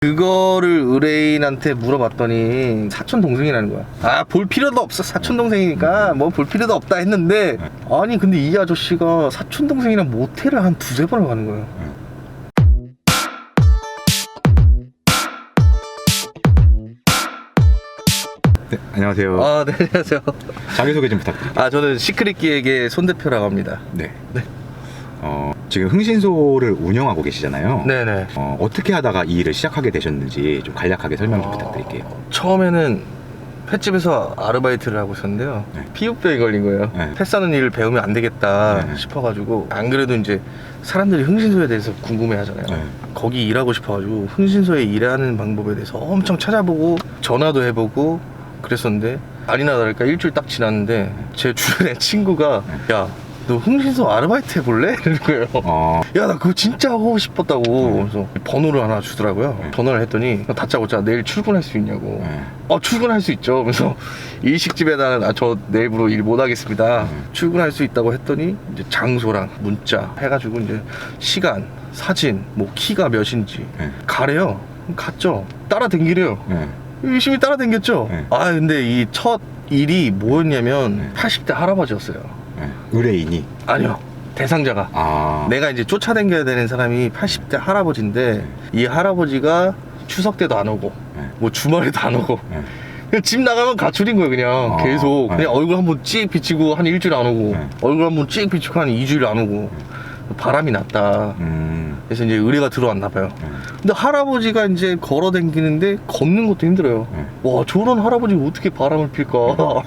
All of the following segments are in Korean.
그거를 의뢰인한테 물어봤더니 사촌 동생이라는 거야. 아, 볼 필요도 없어, 사촌 동생이니까 뭐 볼 필요도 없다 했는데, 아니 근데 이 아저씨가 사촌 동생이랑 모텔을 한 두세 번을 가는 거예요. 네, 안녕하세요. 아, 네, 안녕하세요. 자기소개 좀 부탁드릴게요. 아, 저는 시크릿 기획의 손 대표라고 합니다. 네. 네. 지금 흥신소를 운영하고 계시잖아요. 네네. 어떻게 하다가 이 일을 시작하게 되셨는지 좀 간략하게 설명 좀 부탁드릴게요. 처음에는 횟집에서 아르바이트를 하고 있었는데요. 네. 피부병이 걸린 거예요. 네. 패싸는 일을 배우면 안 되겠다 네. 싶어가지고, 안 그래도 이제 사람들이 흥신소에 대해서 궁금해 하잖아요. 네. 거기 일하고 싶어가지고 흥신소에 일하는 방법에 대해서 엄청 찾아보고 전화도 해보고 그랬었는데, 아니나 다를까 일주일 딱 지났는데 제 주변에 친구가 야, 너 흥신소 아르바이트 해볼래? 이러는 거예요. 야, 나 그거 진짜 하고 싶었다고. 그래서 번호를 하나 주더라고요. 전화를 했더니 다짜고짜 내일 출근할 수 있냐고. 출근할 수 있죠. 그래서 일식집에다가 저 내일부로 일 못하겠습니다. 출근할 수 있다고 했더니 이제 장소랑 문자 해가지고 이제 시간, 사진, 뭐 키가 몇인지 가래요. 갔죠. 따라댕기래요. 열심히 따라댕겼죠. 아, 근데 이 첫 일이 뭐였냐면 80대 할아버지였어요. 의뢰인이? 아니요, 대상자가. 내가 이제 쫓아다녀야 되는 사람이 80대 할아버지인데, 이 할아버지가 추석 때도 안 오고 뭐 주말에도 안 오고 그냥 집 나가면 가출인 거예요. 그냥 계속 그냥 얼굴 한번 찍 비치고 한 일주일 안 오고, 얼굴 한번 찍 비치고 한 2주일 안 오고. 바람이 났다. 그래서 이제 의뢰가 들어왔나 봐요. 근데 할아버지가 이제 걸어 다니는데 걷는 것도 힘들어요. 와, 저런 할아버지 어떻게 바람을 필까?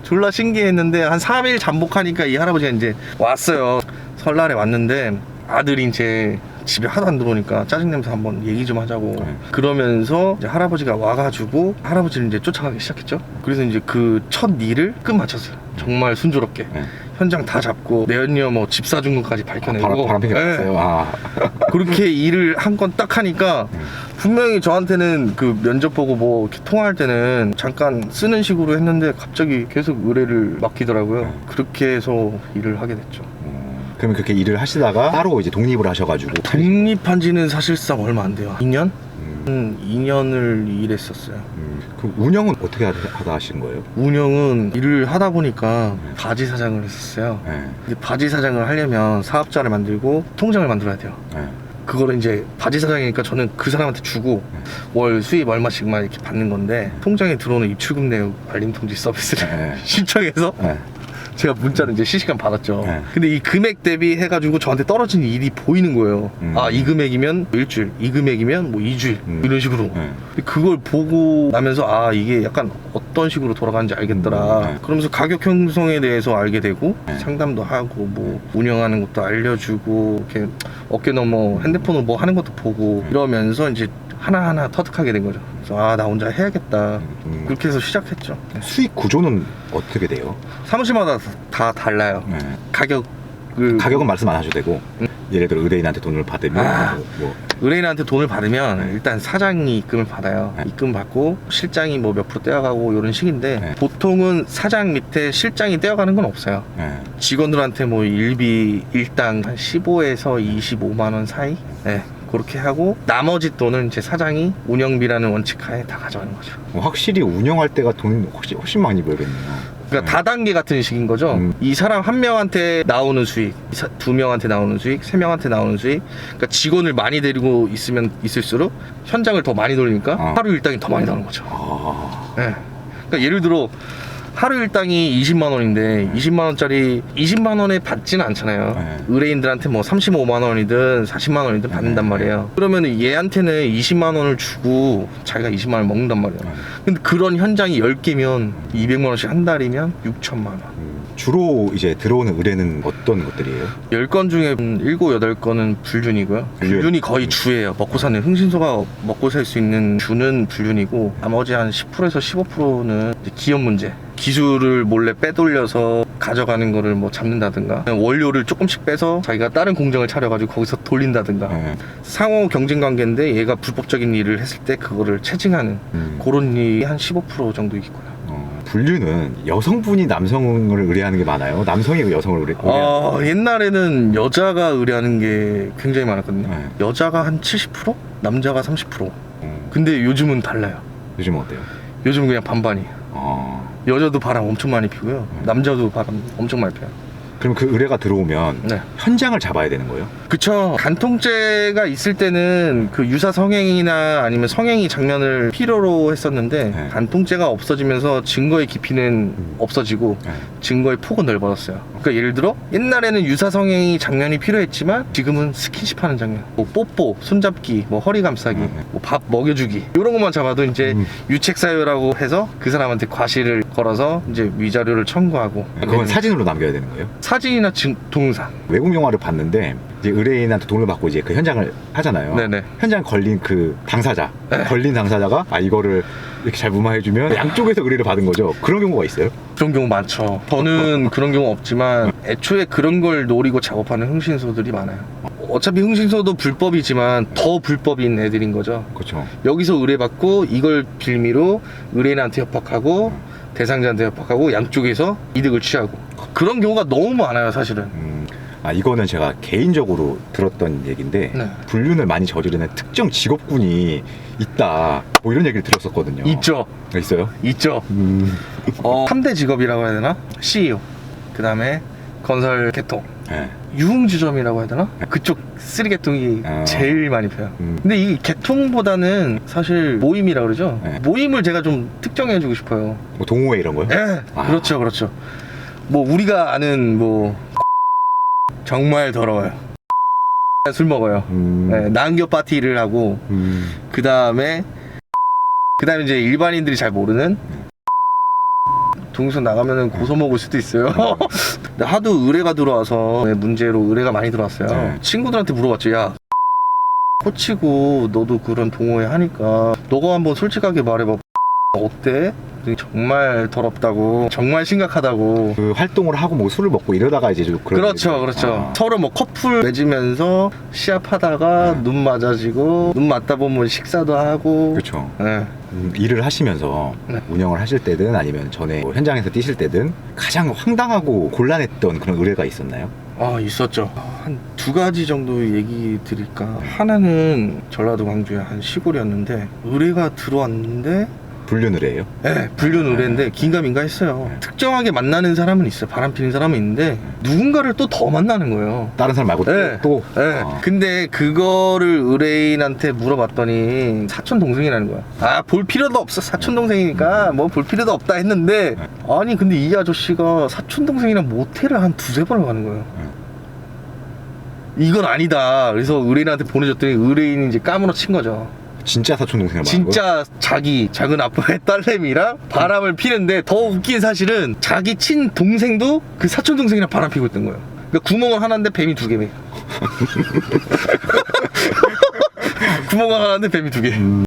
졸라 신기했는데, 한 3일 잠복하니까 이 할아버지가 이제 왔어요. 설날에 왔는데 아들이 이제 집에 하도 안 들어오니까 짜증내면서 한번 얘기 좀 하자고. 그러면서 이제 할아버지가 와가지고 할아버지를 이제 쫓아가기 시작했죠. 그래서 이제 그 첫 일을 끝마쳤어요. 정말 순조롭게. 현장 다 잡고 내연녀 뭐 집 사준 것까지 밝혀내고. 바람피게 났어요. 그렇게 일을 한 건 딱 하니까 분명히 저한테는 그 면접 보고 뭐 이렇게 통화할 때는 잠깐 쓰는 식으로 했는데 갑자기 계속 의뢰를 맡기더라고요. 그렇게 해서 일을 하게 됐죠. 그러면 그렇게 일을 하시다가 따로 이제 독립을 하셔가지고. 독립한 지는 사실상 얼마 안 돼요. 2년? 2년을 일했었어요. 그럼 운영은 어떻게 하다 하신 거예요? 운영은 일을 하다 보니까 바지 사장을 했었어요. 근데 바지 사장을 하려면 사업자를 만들고 통장을 만들어야 돼요. 그거를 이제 바지 사장이니까 저는 그 사람한테 주고 월 수입 얼마씩만 이렇게 받는 건데, 통장에 들어오는 입출금 내역 알림 통지 서비스를 신청해서 제가 문자를 이제 실시간 받았죠. 근데 이 금액 대비 해가지고 저한테 떨어진 일이 보이는 거예요. 아, 이 금액이면 일주일, 이 금액이면 뭐 2주일 이런 식으로. 그걸 보고 나면서 아, 이게 약간 어떤 식으로 돌아가는지 알겠더라. 그러면서 가격 형성에 대해서 알게 되고 상담도 하고 뭐 운영하는 것도 알려주고, 이렇게 어깨 넘어 핸드폰으로 뭐 하는 것도 보고 이러면서 이제 하나하나 터득하게 된 거죠. 그래서 아, 나 혼자 해야겠다. 그렇게 해서 시작했죠. 수익 구조는 어떻게 돼요? 사무실마다 다 달라요. 가격은 말씀 안 하셔도 되고, 예를 들어 의뢰인한테 돈을 받으면 의뢰인한테 돈을 받으면 일단 사장이 입금을 받아요. 입금 받고 실장이 뭐 몇 프로 떼어가고 이런 식인데, 보통은 사장 밑에 실장이 떼어가는 건 없어요. 직원들한테 뭐 일비 일당 한 15에서 25만 원 사이? 그렇게 하고 나머지 돈은 제 사장이 운영비라는 원칙하에 다 가져가는 거죠. 확실히 운영할 때가 돈이 훨씬 많이 벌겠네요. 그러니까 다단계 같은 식인 거죠. 이 사람 한 명한테 나오는 수익, 두 명한테 나오는 수익, 세 명한테 나오는 수익. 그러니까 직원을 많이 데리고 있으면 있을수록 현장을 더 많이 돌리니까 하루 일당이 더 많이 나오는 거죠. 그러니까 예를 들어 하루 일당이 20만 원인데 20만 원짜리 20만 원에 받지는 않잖아요. 의뢰인들한테 뭐 35만 원이든 40만 원이든 받는단 말이에요. 그러면 얘한테는 20만 원을 주고 자기가 20만 원을 먹는단 말이에요. 근데 그런 현장이 10개면 200만 원씩 한 달이면 6천만 원. 주로 이제 들어오는 의뢰는 어떤 것들이에요? 10건 중에 7, 8건은 불륜이고요. 불륜이 거의 주예요. 먹고 사는, 흥신소가 먹고 살 수 있는 주는 불륜이고, 나머지 한 10%에서 15%는 기업 문제. 기술을 몰래 빼돌려서 가져가는 거를 뭐 잡는다든가, 원료를 조금씩 빼서 자기가 다른 공장을 차려가지고 거기서 돌린다든가, 상호 경쟁 관계인데 얘가 불법적인 일을 했을 때 그거를 체증하는 그런 일이 한 15% 정도 있고요. 불륜은 여성분이 남성을 의뢰하는 게 많아요? 남성이 여성을 의뢰하는 옛날에는 여자가 의뢰하는 게 굉장히 많았거든요. 여자가 한 70%? 남자가 30%. 근데 요즘은 달라요. 요즘은 어때요? 요즘은 그냥 반반이에요. 여자도 바람 엄청 많이 피고요. 남자도 바람 엄청 많이 펴요. 그럼 그 의뢰가 들어오면 네. 현장을 잡아야 되는 거예요? 그쵸. 간통죄가 있을 때는 그 유사 성행이나 아니면 성행위 장면을 필요로 했었는데 네. 간통죄가 없어지면서 증거의 깊이는 없어지고 네. 증거의 폭은 넓어졌어요. 그러니까 예를 들어 옛날에는 유사 성행위 장면이 필요했지만 지금은 스킨십 하는 장면, 뭐 뽀뽀, 손잡기, 뭐 허리 감싸기, 뭐 밥 먹여주기 이런 것만 잡아도 이제 유책 사유라고 해서 그 사람한테 과실을 걸어서 이제 위자료를 청구하고. 그건 사진으로 남겨야 되는 거예요? 사진이나 동영상. 외국 영화를 봤는데 이제 의뢰인한테 돈을 받고 이제 그 현장을 하잖아요. 네네. 현장 걸린 그 당사자, 네. 걸린 당사자가 이거를 이렇게 잘 무마해주면 양쪽에서 의뢰를 받은 거죠. 그런 경우가 있어요? 그런 경우 많죠. 저는 그런 경우 없지만 애초에 그런 걸 노리고 작업하는 흥신소들이 많아요. 어차피 흥신소도 불법이지만 더 불법인 애들인 거죠. 그렇죠. 여기서 의뢰받고 이걸 빌미로 의뢰인한테 협박하고 대상자한테 협박하고 양쪽에서 이득을 취하고 그런 경우가 너무 많아요, 사실은. 이거는 제가 개인적으로 들었던 얘기인데 네. 불륜을 많이 저지르는 특정 직업군이 있다, 뭐 이런 얘기를 들었었거든요. 있죠. 있어요? 있죠. 3대 직업이라고 해야 되나? CEO, 그 다음에 건설 개통, 네. 유흥주점이라고 해야 되나? 그쪽 쓰리개통이 제일 많이 펴요. 근데 이 개통보다는 사실 모임이라고 그러죠. 네. 모임을 제가 좀 특정해주고 싶어요. 뭐 동호회 이런 거요? 예, 그렇죠, 그렇죠. 뭐 우리가 아는 뭐 정말 더러워요. 술 먹어요. 네, 난교 파티를 하고 그 다음에 이제 일반인들이 잘 모르는 동선 나가면은 고소 먹을 수도 있어요. 근데 하도 의뢰가 들어와서 문제로 의뢰가 많이 들어왔어요. 네. 친구들한테 물어봤죠. 야, 코치고 너도 그런 동호회 하니까 너가 한번 솔직하게 말해봐. 어때? 정말 더럽다고, 정말 심각하다고. 그 활동을 하고 뭐 술을 먹고 이러다가 이제 좀 그런 그렇죠, 얘기를- 그렇죠. 서로 뭐 커플 맺으면서 시합하다가 눈 맞아지고, 눈 맞다 보면 식사도 하고. 그렇죠. 네. 일을 하시면서 네. 운영을 하실 때든 아니면 전에 뭐 현장에서 뛰실 때든 가장 황당하고 곤란했던 그런 의뢰가 있었나요? 있었죠. 한 2가지 정도 얘기 드릴까. 하나는 전라도 광주의 한 시골이었는데 의뢰가 들어왔는데 불륜 의뢰예요? 네, 불륜 의뢰인데 긴가민가 했어요. 특정하게 만나는 사람은 있어요. 바람 피는 사람은 있는데 누군가를 또 더 만나는 거예요. 다른 사람 말고 네. 또? 네. 근데 그거를 의뢰인한테 물어봤더니 사촌 동생이라는 거야. 볼 필요도 없어. 사촌 동생이니까 뭐 볼 필요도 없다 했는데 아니 근데 이 아저씨가 사촌 동생이랑 모텔을 한 2-3번을 가는 거예요. 이건 아니다. 그래서 의뢰인한테 보내줬더니 의뢰인이 이제 까무러친 거죠. 진짜 사촌 동생을 말한 거예요? 진짜 자기 작은 아빠의 딸내미랑 바람을 피는데 더 웃긴 사실은 자기 친 동생도 그 사촌 동생이랑 바람 피고 있던 거예요. 그러니까 구멍은 하나인데 뱀이 2개. 구멍은 하나인데 뱀이 2개.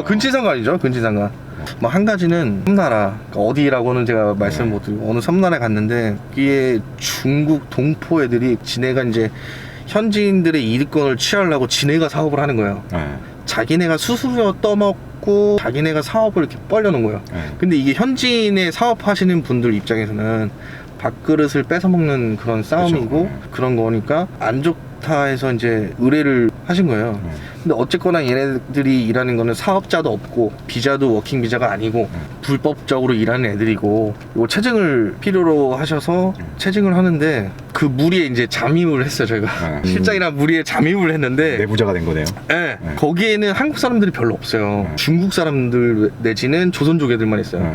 근친상간이죠, 근친상간. 뭐 한 가지는 섬나라, 그러니까 어디라고는 제가 말씀을 못 드리고 어느 섬나라에 갔는데 거기에 중국 동포 애들이 지네가 이제 현지인들의 이득권을 취하려고 지네가 사업을 하는 거예요. 네. 자기네가 수수료 떠먹고 자기네가 사업을 이렇게 벌려놓은 거예요. 네. 근데 이게 현지인의 사업하시는 분들 입장에서는 밥그릇을 뺏어먹는 그런 싸움이고 그렇죠. 그런 거니까 안 좋다 해서 이제 의뢰를 하신 거예요. 근데 어쨌거나 얘네들이 일하는 거는 사업자도 없고 비자도 워킹 비자가 아니고 불법적으로 일하는 애들이고 이거 체증을 필요로 하셔서 체증을 하는데 그 무리에 이제 잠입을 했어요. 저희가 실장이랑 무리에 잠입을 했는데 내부자가 된 거네요. 네. 거기에는 한국 사람들이 별로 없어요. 중국 사람들 내지는 조선족 애들만 있어요.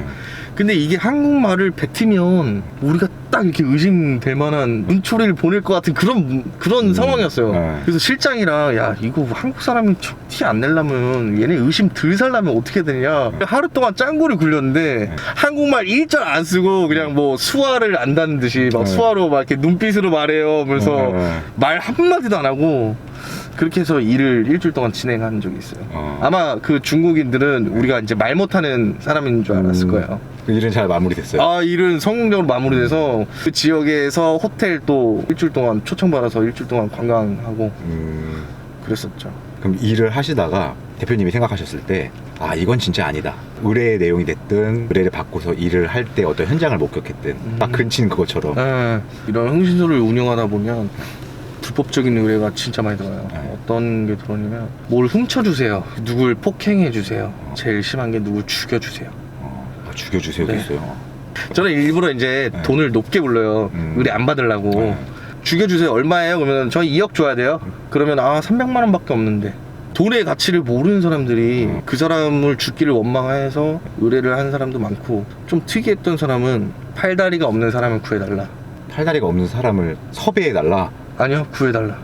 근데 이게 한국말을 뱉으면 우리가 딱 이렇게 의심될 만한 문초리를 보낼 것 같은 그런 상황이었어요. 그래서 실장이랑 야 이거 한국 사람이 티 안 내려면 얘네 의심 덜 살려면 어떻게 되냐. 하루 동안 짱구를 굴렸는데 한국말 1절 안 쓰고 그냥 뭐 수화를 안다는 듯이 막 수화로 막 이렇게 눈빛으로 말해요 하면서 말 한마디도 안 하고 그렇게 해서 일을 일주일 동안 진행한 적이 있어요. 아마 그 중국인들은 우리가 이제 말 못하는 사람인 줄 알았을 거예요. 그 일은 잘 마무리됐어요? 일은 성공적으로 마무리돼서 그 지역에서 호텔 또 일주일 동안 초청받아서 일주일 동안 관광하고 그랬었죠. 그럼 일을 하시다가 대표님이 생각하셨을 때 이건 진짜 아니다. 의뢰의 내용이 됐든 의뢰를 받고서 일을 할 때 어떤 현장을 목격했든 딱 근친 그것처럼 이런 흥신소를 운영하다 보면 불법적인 의뢰가 진짜 많이 들어와요. 네. 어떤 게 들어오냐면 뭘 훔쳐주세요, 누굴 폭행해주세요, 제일 심한 게 누굴 죽여주세요. 죽여주세요도 네. 있어요. 저는 일부러 이제 네. 돈을 높게 불러요. 의뢰 안 받으려고. 네. 죽여주세요. 얼마예요? 그러면 저희 2억 줘야 돼요. 그러면 300만 원밖에 없는데. 돈의 가치를 모르는 사람들이 그 사람을 죽기를 원망해서 의뢰를 한 사람도 많고, 좀 특이했던 사람은 팔다리가 없는 사람을 구해달라. 팔다리가 없는 사람을 섭외해달라. 아니요, 구해달라.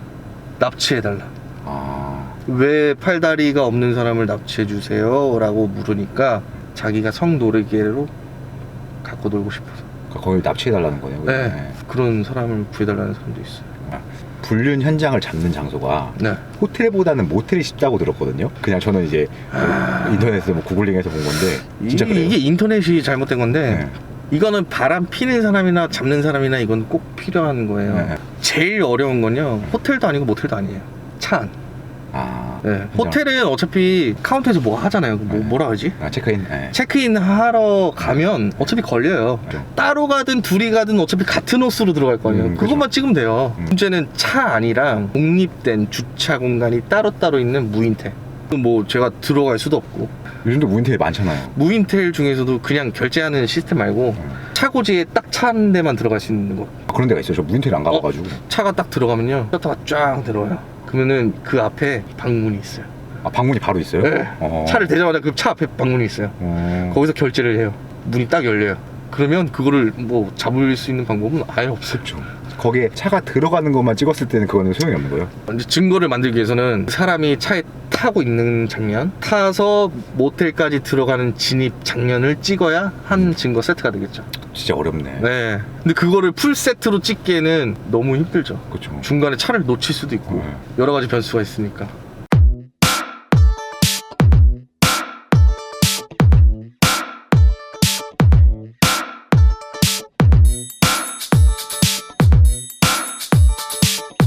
납치해달라. 아, 왜 팔다리가 없는 사람을 납치해주세요? 라고 물으니까 자기가 성노래계로 갖고 놀고 싶어서. 그러니까 거기 납치해달라는 거네요. 네. 그런 사람을 구해달라는 사람도 있어요. 불륜 현장을 잡는 장소가 네. 호텔보다는 모텔이 쉽다고 들었거든요. 그냥 저는 이제 인터넷에서 뭐 구글링해서 본 건데 진짜 그래요. 이게 인터넷이 잘못된 건데, 네. 이거는 바람 피는 사람이나 잡는 사람이나 이건 꼭 필요한 거예요. 네. 제일 어려운 건요, 호텔도 아니고 모텔도 아니에요. 차 안. 아, 네. 호텔은 어차피 카운터에서 뭐 하잖아요. 네. 뭐라 하지? 체크인. 네. 체크인 하러 가면 어차피 걸려요. 네. 따로 가든 둘이 가든 어차피 같은 옷으로 들어갈 거 아니에요. 그죠. 그것만 찍으면 돼요. 문제는 차 안이랑 독립된 주차 공간이 따로따로 있는 무인텔. 뭐 제가 들어갈 수도 없고. 요즘도 무인텔이 많잖아요. 무인텔 중에서도 그냥 결제하는 시스템 말고 차고지에 딱 차 한 대만 들어갈 수 있는 거. 그런 데가 있어요. 저 무인텔 안 가봐가지고. 차가 딱 들어가면요, 셔터가 쫙 들어와요. 그러면은 그 앞에 방문이 있어요. 아, 방문이 바로 있어요? 네. 차를 대자마자 그 차 앞에 방문이 있어요. 거기서 결제를 해요. 문이 딱 열려요. 그러면 그거를 뭐 잡을 수 있는 방법은 아예 없어요. 거기에 차가 들어가는 것만 찍었을 때는 그거는 소용이 없는 거예요? 이제 증거를 만들기 위해서는 사람이 차에 타고 있는 장면, 타서 모텔까지 들어가는 진입 장면을 찍어야 한 증거 세트가 되겠죠. 진짜 어렵네. 네. 근데 그거를 풀 세트로 찍기에는 너무 힘들죠. 그렇죠. 중간에 차를 놓칠 수도 있고 네. 여러 가지 변수가 있으니까.